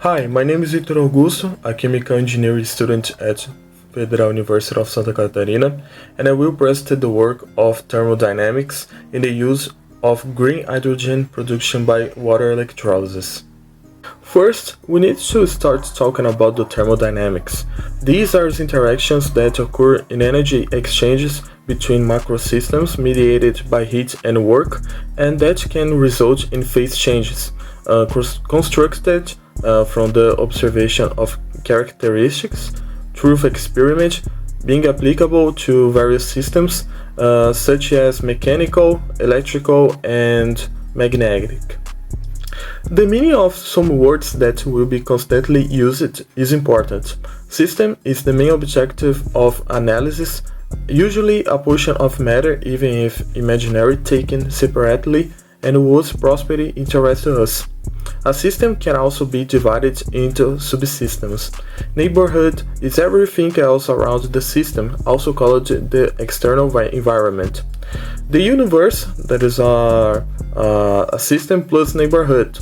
Hi, my name is Vítor Augusto, a chemical engineering student at Federal University of Santa Catarina, and I will present the work of thermodynamics in the use of green hydrogen production by water electrolysis. First, we need to start talking about the thermodynamics. These are interactions that occur in energy exchanges between macrosystems mediated by heat and work, and that can result in phase changes, constructed from the observation of characteristics through experiment being applicable to various systems such as mechanical, electrical, and magnetic. The meaning of some words that will be constantly used is important. System is the main objective of analysis, usually a portion of matter, even if imaginary, taken separately, and whose property interests us. A system can also be divided into subsystems. Neighborhood is everything else around the system, also called the external environment. The universe, that is a system plus neighborhood.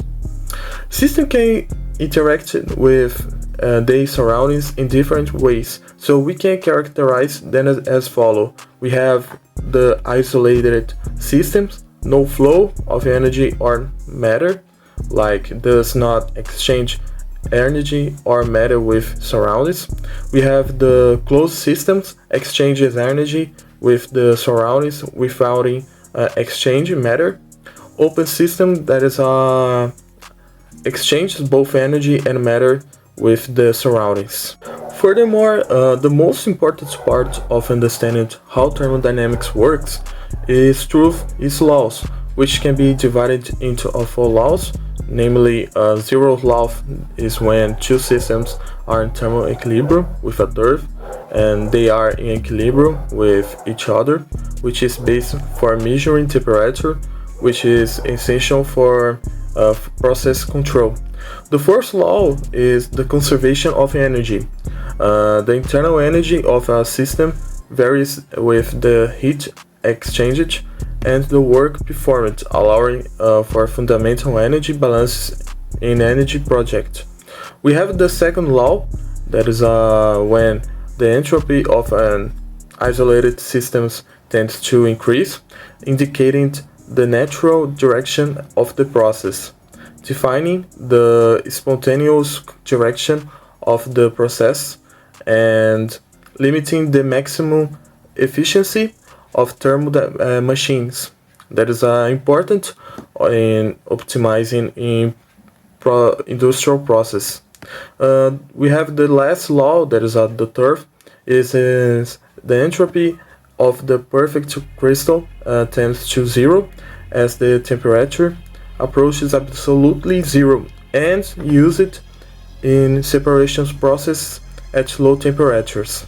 System can interact with their surroundings in different ways, so we can characterize them as follow. We have the isolated systems, no flow of energy or matter, like does not exchange energy or matter with surroundings. We have the closed systems, exchanges energy with the surroundings without exchange matter. Open system, that is exchanges both energy and matter with the surroundings. Furthermore, the most important part of understanding how thermodynamics works is through its laws, which can be divided into four laws. Namely, zeroth law is when two systems are in thermal equilibrium with a third, and they are in equilibrium with each other, which is based for measuring temperature, which is essential for process control. The first law is the conservation of energy. The internal energy of a system varies with the heat exchanged and the work performed, allowing for fundamental energy balance in energy project. We have the second law, that is when the entropy of an isolated system tends to increase, indicating the natural direction of the process, defining the spontaneous direction of the process, and limiting the maximum efficiency of thermal machines. That is important in optimizing in industrial process. We have the last law, that is the third, is the entropy of the perfect crystal tends to zero as the temperature approaches absolutely zero, and use it in separation process at low temperatures.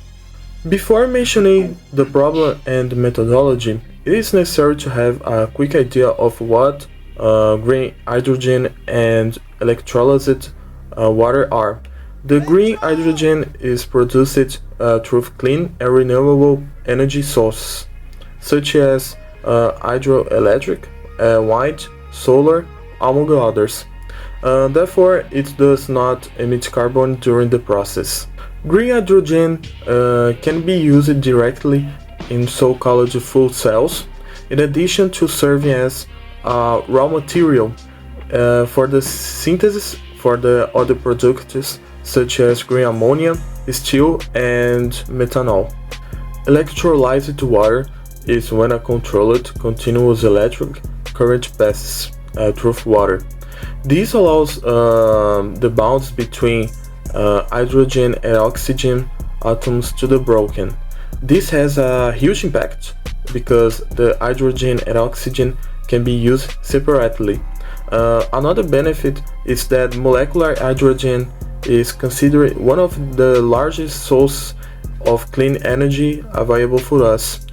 Before mentioning the problem and methodology, it is necessary to have a quick idea of what green hydrogen and electrolyzed water are. The green hydrogen is produced through clean and renewable energy sources, such as hydroelectric, wind, solar, among others. Therefore, it does not emit carbon during the process. Green hydrogen can be used directly in so-called fuel cells, in addition to serving as raw material for the synthesis for the other products such as green ammonia, steel, and methanol. Electrolyzed water is when a controlled continuous electric current passes through water. This allows the bonds between hydrogen and oxygen atoms to be broken. This has a huge impact because the hydrogen and oxygen can be used separately. Another benefit is that molecular hydrogen is considered one of the largest sources of clean energy available for us.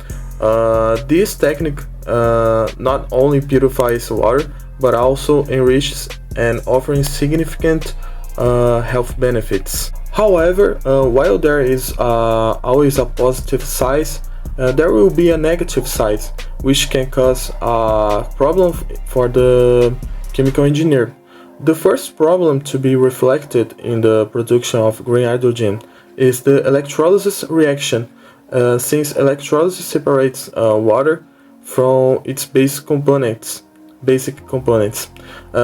This technique not only purifies water but also enriches and offers significant health benefits. However, while there is always a positive side, there will be a negative side, which can cause a problem for the chemical engineer. The first problem to be reflected in the production of green hydrogen is the electrolysis reaction, since electrolysis separates water from its basic components,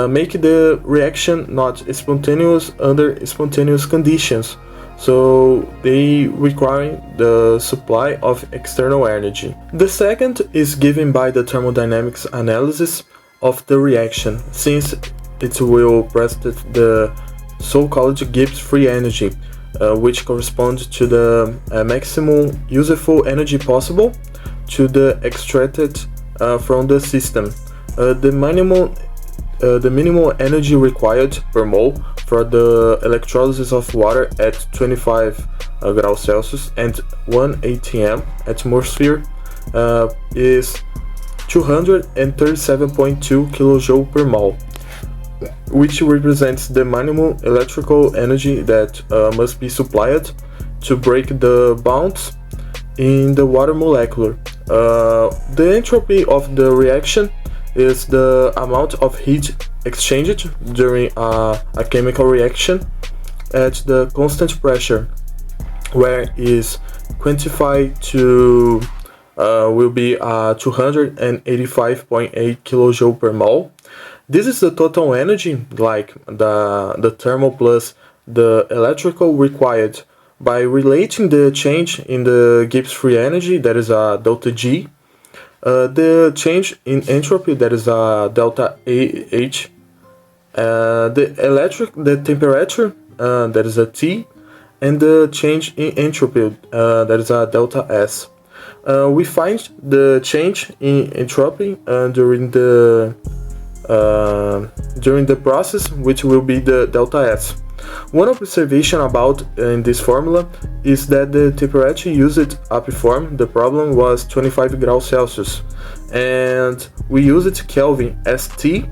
make the reaction not spontaneous under spontaneous conditions, so they require the supply of external energy. The second is given by the thermodynamics analysis of the reaction, since it will present the so-called Gibbs free energy, which corresponds to the maximum useful energy possible to the extracted from the system. The minimal energy required per mole for the electrolysis of water at 25 graus Celsius and 1 atm atmosphere is 237.2 kJ per mole, which represents the minimum electrical energy that must be supplied to break the bonds in the water molecule. The entropy of the reaction is the amount of heat exchanged during a chemical reaction at the constant pressure, where is quantified to will be 285.8 kJ per mole. This is the total energy, like the thermal plus the electrical required by relating the change in the Gibbs free energy, that is a delta G, the change in entropy, that is a delta H, the temperature, that is a T, and the change in entropy, that is a delta S. We find the change in entropy during the process, which will be the delta S. One observation about in this formula is that the temperature used to perform the problem was 25 graus Celsius, and we used Kelvin as T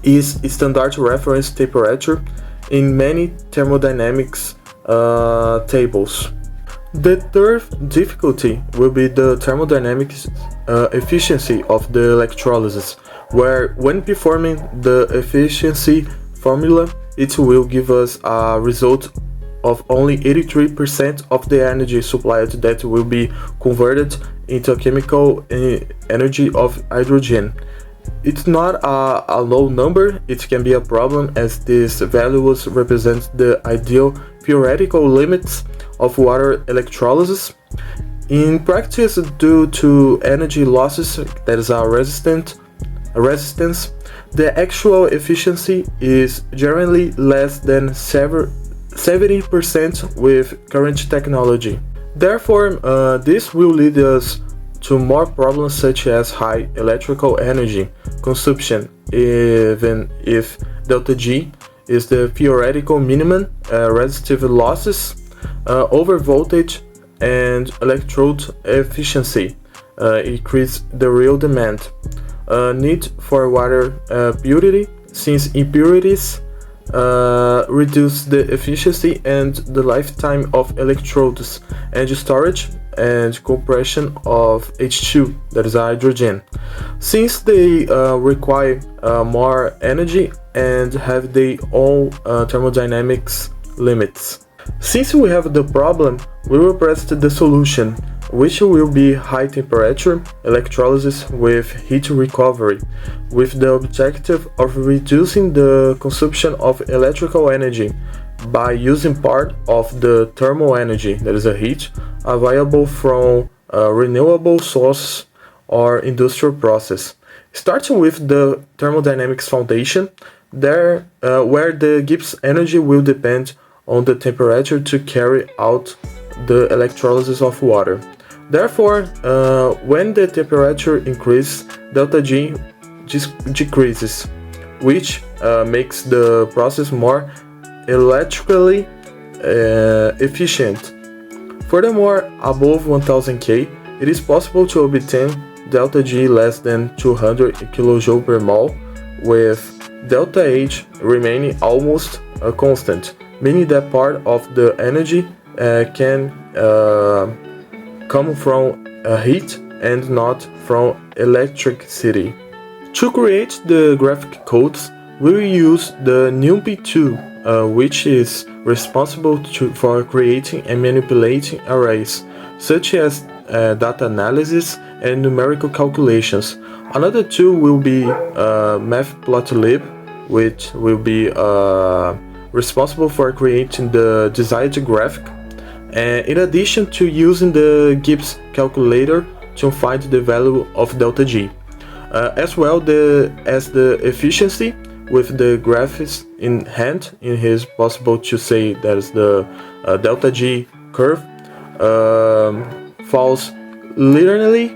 is standard reference temperature in many thermodynamics tables. The third difficulty will be the thermodynamics efficiency of the electrolysis, where when performing the efficiency formula, it will give us a result of only 83% of the energy supplied that will be converted into chemical energy of hydrogen. It's not a low number, it can be a problem as these values represent the ideal theoretical limits of water electrolysis. In practice, due to energy losses, that is a resistance, the actual efficiency is generally less than 70% with current technology. Therefore, this will lead us to more problems such as high electrical energy consumption, even if delta G is the theoretical minimum, resistive losses, overvoltage, and electrode efficiency increase the real demand. Need for water purity, since impurities reduce the efficiency and the lifetime of electrodes, and storage and compression of H2, that is hydrogen, since they require more energy and have their own thermodynamics limits. Since we have the problem, we will present the solution, which will be high temperature electrolysis with heat recovery, with the objective of reducing the consumption of electrical energy by using part of the thermal energy, that is a heat, available from renewable source or industrial process. Starting with the thermodynamics foundation, where the Gibbs energy will depend on the temperature to carry out the electrolysis of water. Therefore, when the temperature increases, delta G decreases, which makes the process more electrically efficient. Furthermore, above 1000 K, it is possible to obtain delta G less than 200 kJ per mole, with delta H remaining almost constant, meaning that part of the energy can come from heat and not from electricity. To create the graphic codes, we will use the NumPy2, which is responsible for creating and manipulating arrays, such as data analysis and numerical calculations. Another tool will be Matplotlib, which will be responsible for creating the desired graphic, in addition to using the Gibbs calculator to find the value of delta G, as well as the efficiency with the graphics in hand. It is possible to say that is the delta G curve falls linearly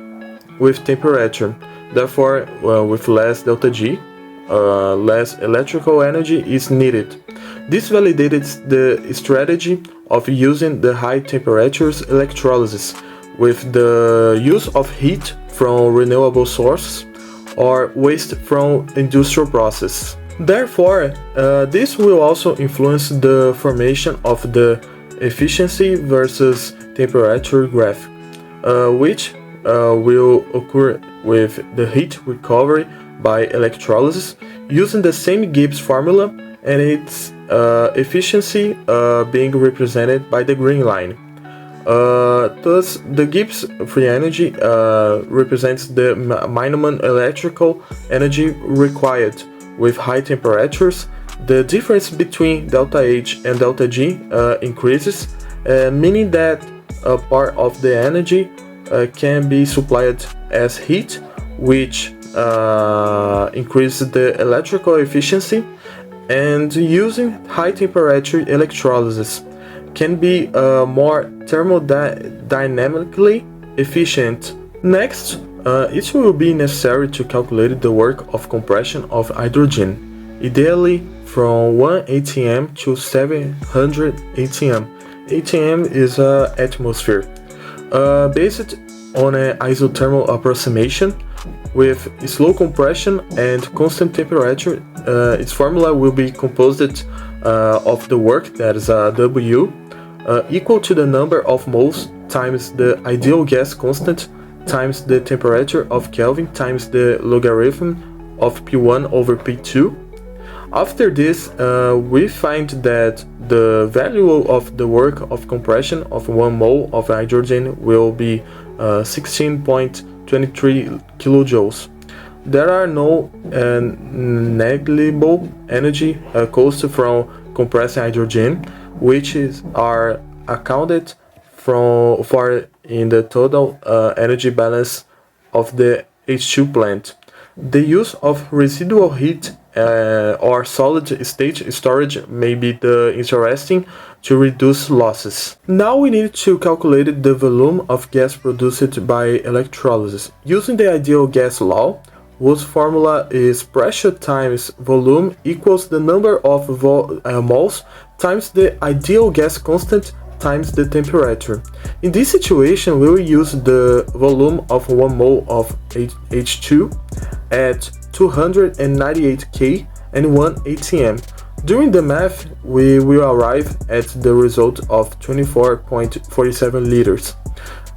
with temperature. Therefore, with less delta G, less electrical energy is needed. This validated the strategy of using the high temperatures electrolysis with the use of heat from renewable sources or waste from industrial processes. Therefore, this will also influence the formation of the efficiency versus temperature graph, which will occur with the heat recovery by electrolysis using the same Gibbs formula and its efficiency being represented by the green line. Thus, the Gibbs free energy represents the minimum electrical energy required with high temperatures. The difference between delta H and delta G increases, meaning that a part of the energy can be supplied as heat, which increases the electrical efficiency, and using high temperature electrolysis can be more thermodynamically efficient. Next, it will be necessary to calculate the work of compression of hydrogen, ideally from 1 atm to 700 atm. atm is atmosphere. Based on an isothermal approximation with slow compression and constant temperature, its formula will be composed of the work, that is W, equal to the number of moles times the ideal gas constant times the temperature of Kelvin times the logarithm of P1 over P2. After this, we find that the value of the work of compression of 1 mole of hydrogen will be 16.23 kilojoules. There are no negligible energy costs from compressing hydrogen, which are accounted for in the total energy balance of the H2 plant. The use of residual heat or solid state storage may be interesting to reduce losses. Now we need to calculate the volume of gas produced by electrolysis. Using the ideal gas law, whose formula is pressure times volume equals the number of moles times the ideal gas constant times the temperature. In this situation, we will use the volume of 1 mole of H2 at 298 K and 1 atm. During the math, we will arrive at the result of 24.47 liters.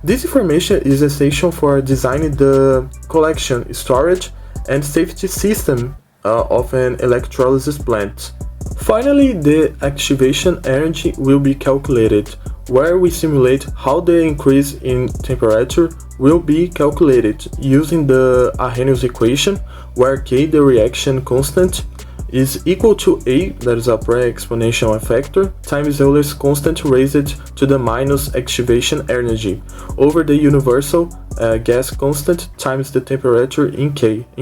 This information is essential for designing the collection, storage, and safety system of an electrolysis plant. Finally, the activation energy will be calculated, where we simulate how the increase in temperature will be calculated using the Arrhenius equation, where K, the reaction constant, is equal to A, that is a pre-exponential factor, times Euler's constant raised to the minus activation energy, over the universal gas constant times the temperature in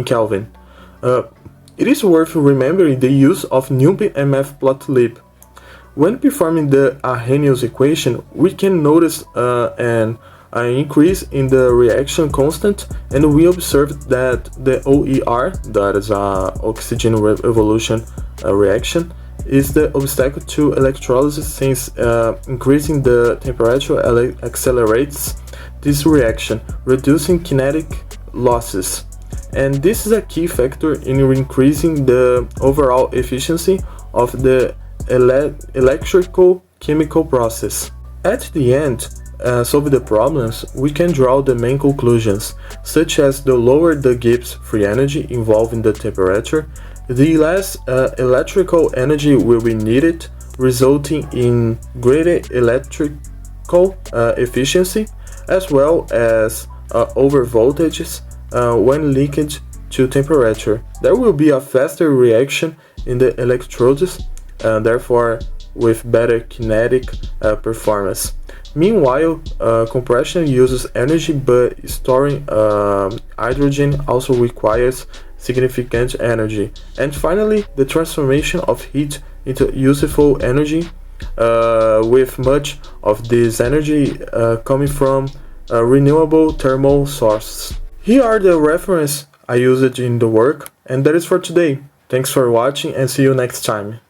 Kelvin. It is worth remembering the use of NumPy and Matplotlib. When performing the Arrhenius equation, we can notice an increase in the reaction constant, and we observed that the OER, that is oxygen evolution reaction, is the obstacle to electrolysis, since increasing the temperature accelerates this reaction, reducing kinetic losses. And this is a key factor in increasing the overall efficiency of the electrical chemical process. At the end, solve the problems, we can draw the main conclusions, such as the lower the Gibbs free energy involving the temperature, The less electrical energy will be needed, resulting in greater electrical efficiency as well as over voltages when linked to temperature. There will be a faster reaction in the electrodes, therefore with better kinetic performance. Meanwhile, compression uses energy, but storing hydrogen also requires significant energy. And finally, the transformation of heat into useful energy, with much of this energy coming from renewable thermal sources. Here are the references I used in the work, and that is for today. Thanks for watching and see you next time.